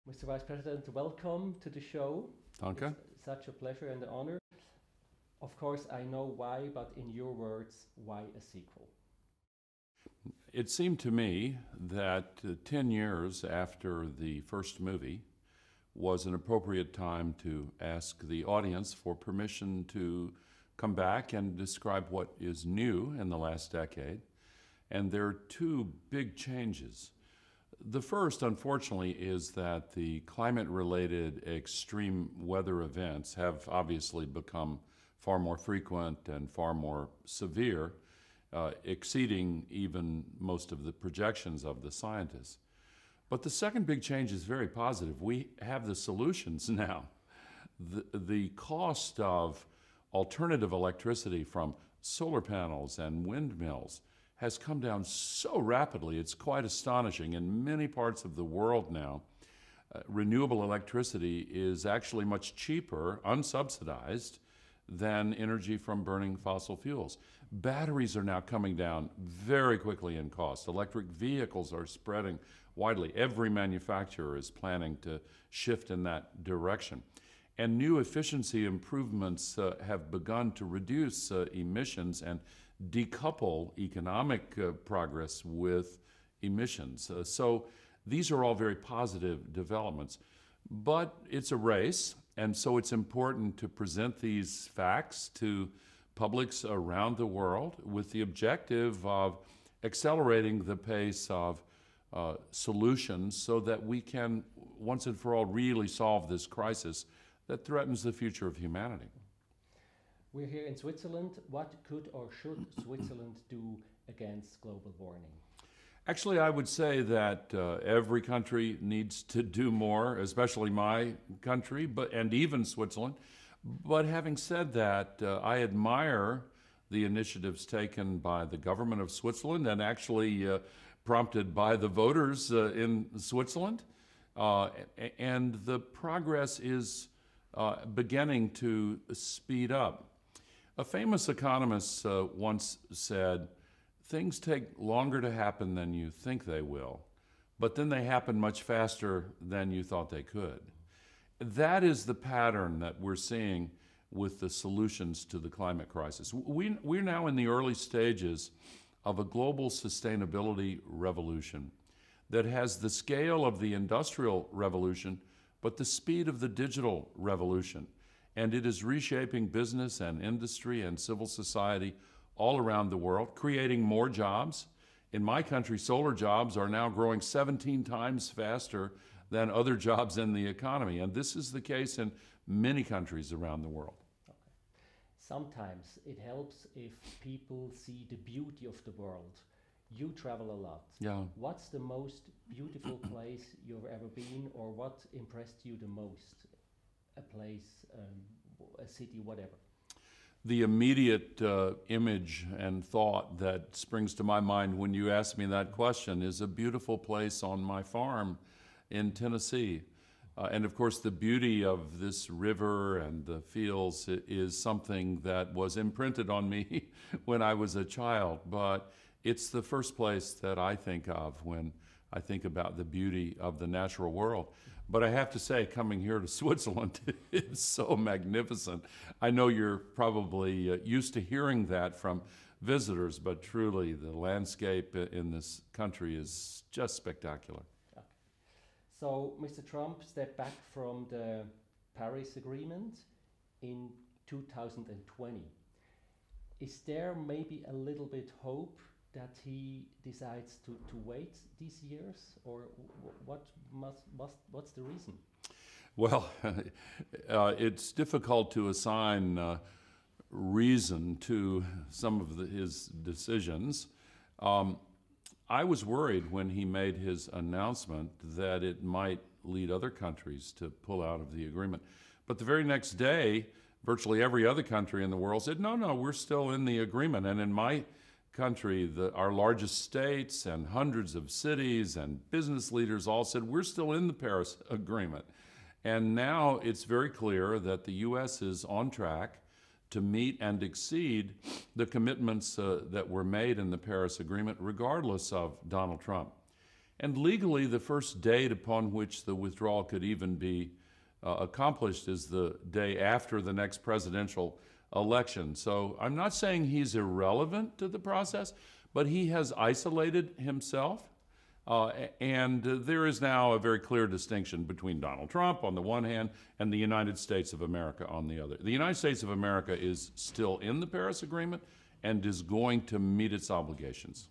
Mr. Vice President, welcome to the show. Danke. It's such a pleasure and an honor. Of course, I know why, but in your words, why a sequel? It seemed to me that 10 years after the first movie was an appropriate time to ask the audience for permission to come back and describe what is new in the last decade. And there are two big changes. The first, unfortunately, is that the climate-related extreme weather events have obviously become far more frequent and far more severe, exceeding even most of the projections of the scientists. But the second big change is very positive. We have the solutions now. The cost of alternative electricity from solar panels and windmills has come down so rapidly, it's quite astonishing. In many parts of the world now, renewable electricity is actually much cheaper, unsubsidized, than energy from burning fossil fuels. Batteries are now coming down very quickly in cost. Electric vehicles are spreading widely. Every manufacturer is planning to shift in that direction. And new efficiency improvements have begun to reduce emissions and decouple economic progress with emissions. So these are all very positive developments. But it's a race, and so it's important to present these facts to publics around the world with the objective of accelerating the pace of solutions so that we can, once and for all, really solve this crisis that threatens the future of humanity. We're here in Switzerland. What could or should Switzerland do against global warming? Actually, I would say that every country needs to do more, especially my country, and even Switzerland. But having said that, I admire the initiatives taken by the government of Switzerland and actually prompted by the voters in Switzerland. And the progress is beginning to speed up. A famous economist once said, "Things take longer to happen than you think they will, but then they happen much faster than you thought they could." That is the pattern that we're seeing with the solutions to the climate crisis. We're now in the early stages of a global sustainability revolution that has the scale of the industrial revolution, but the speed of the digital revolution. And it is reshaping business and industry and civil society all around the world, creating more jobs. In my country, solar jobs are now growing 17 times faster than other jobs in the economy. And this is the case in many countries around the world. Okay. Sometimes it helps if people see the beauty of the world. You travel a lot. Yeah. What's the most beautiful place you've ever been, or what impressed you the most? A place, a city, whatever. The immediate image and thought that springs to my mind when you ask me that question is a beautiful place on my farm in Tennessee. And of course, the beauty of this river and the fields is something that was imprinted on me when I was a child. But it's the first place that I think of when I think about the beauty of the natural world. But I have to say, coming here to Switzerland is so magnificent. I know you're probably used to hearing that from visitors, but truly the landscape in this country is just spectacular. Okay. So, Mr. Trump stepped back from the Paris Agreement in 2020. Is there maybe a little bit hope that he decides to wait these years, or what's the reason? Well, it's difficult to assign reason to some of his decisions. I was worried when he made his announcement that it might lead other countries to pull out of the agreement. But the very next day, virtually every other country in the world said, no, we're still in the agreement. And in my country, our largest states and hundreds of cities and business leaders all said, we're still in the Paris Agreement. And now it's very clear that the U.S. is on track to meet and exceed the commitments that were made in the Paris Agreement, regardless of Donald Trump. And legally, the first date upon which the withdrawal could even be accomplished is the day after the next presidential election. So I'm not saying he's irrelevant to the process, but he has isolated himself. And there is now a very clear distinction between Donald Trump on the one hand and the United States of America on the other. The United States of America is still in the Paris Agreement and is going to meet its obligations.